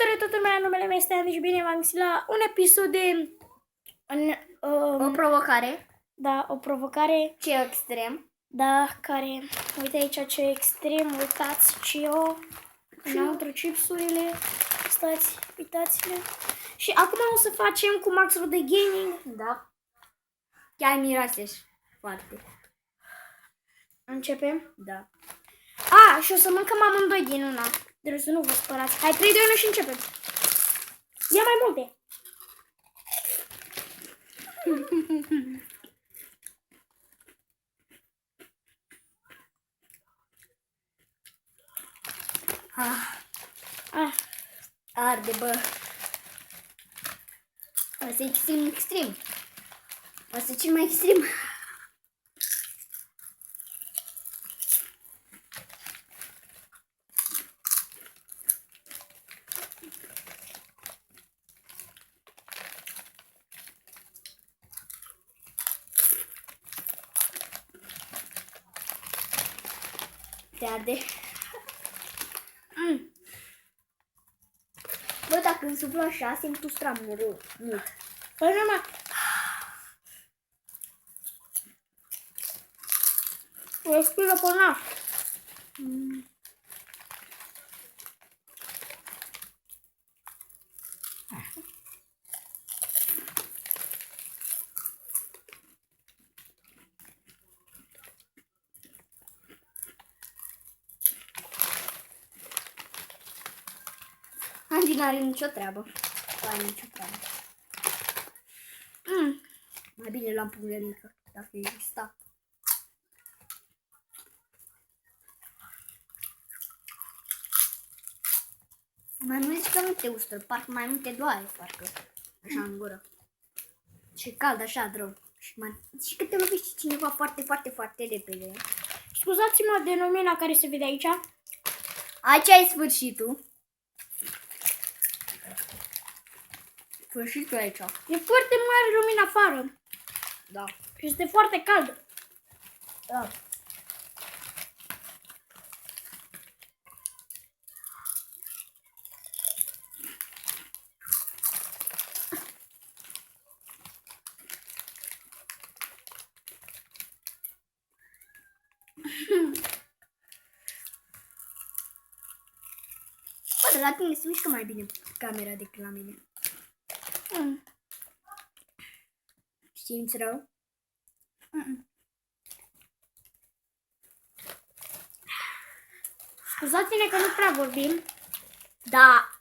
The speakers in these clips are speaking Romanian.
Salutare toată lumea, numele meu este Andy și bine v-am găsit la un episod de... O provocare. Da, o provocare. Ce extrem. Da, care... Uite aici ce extrem, uitați ce eu... Înăuntru chipsurile. Stați, uitați-le. Și acum o să facem cu Maxul de Gaming. Da. Chiar miroase foarte. Începem? Da. A, și o să mâncăm amândoi din una. Trebuie să nu vă spărați. Hai, 3, 2, 1 și începem. Ia mai multe. Arde, bă. Asta e extrem. Asta e cel mai extrem. Te arde. Bă, dacă însuflă așa, simt ustramurul mult. Păi nu mai... Respiră pe nas. Andy n-are nicio treabă. Nu are nicio treabă. Mai bine luam pulverică, dacă exista. Mai nu zici că nu te ustă, parcă mai nu te doare, parcă, așa în gură. Și cald așa, rău. Și că te lovește cineva foarte repede. Scuzați-mă de lumina care se vede aici. Aici ai sfârșitul. Sfârșitul aici. E foarte mare lumina afară. Da. Și este foarte cald. Da. Bă, de la tine se mișcă mai bine camera decât la mine. Simți rău? Scuzați-ne că nu prea vorbim. Da.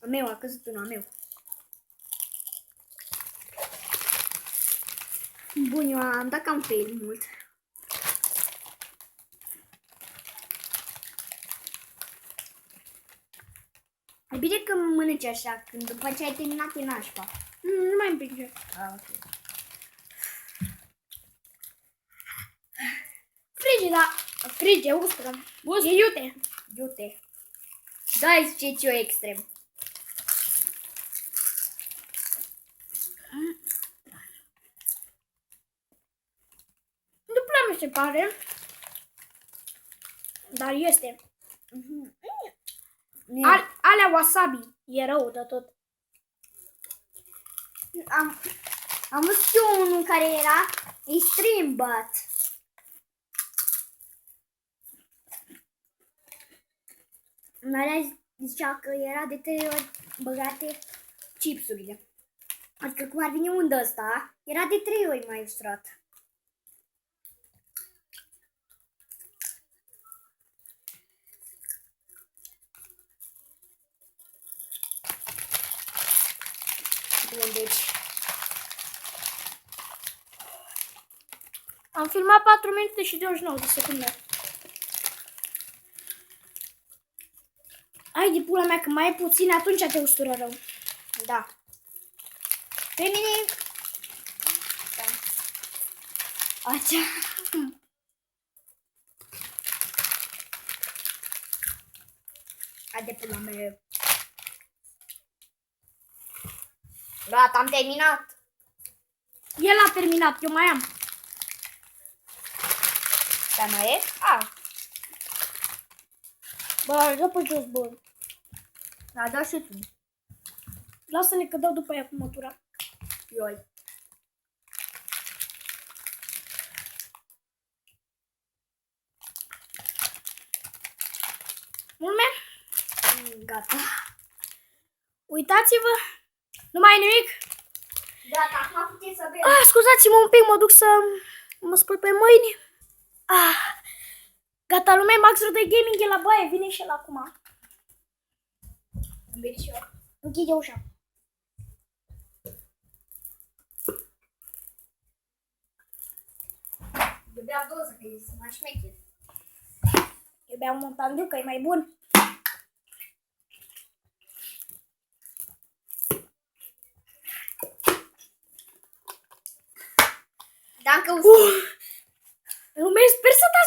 A meu, a căzut unul, a meu. Bun, eu am dat cam fail mult. E bine că mănânci așa, când după ce ai terminat e nașpa. Nu mai împinge. Ok. Frige, da. Frige, ustură. E iute. Iute. Da, ziceți eu extrem. Nu prea mi se pare. Dar este. Alea wasabi. E rău de tot. Am văzut eu unul care era extrem bat. Alea zicea că era de 3 ori băgate chipsurile. Adică cum ar veni un ăsta, era de 3 ori mai usrat. Bun, deci Am filmat 4 minute și 29 de secunde. Hai de pula mea, că mai e puțin, atunci te ustură rău. da. Pe mine... Da. Așa. Hai de pula mea. Gata, am terminat. El a terminat, eu mai am. Da, mai e? Bă, dă pe jos, bă. Da, dau și tu. Lasă-ne că dau după aia cu mătura. Ioi. Mulme? Gata. Uitați-vă. Nu mai e nimic. Gata, acum puteți să bem. Scuzați-mă un pic, mă duc să mă spăl pe mâini. Gata, lume, Max de Gaming e la baie, vine și el acum. Îmi vede și eu. Închide ușa. Eu beau doză, că e mai șmecher. Eu beau un montandiu, că e mai bun. Dacă uzi. Lume, sper să dați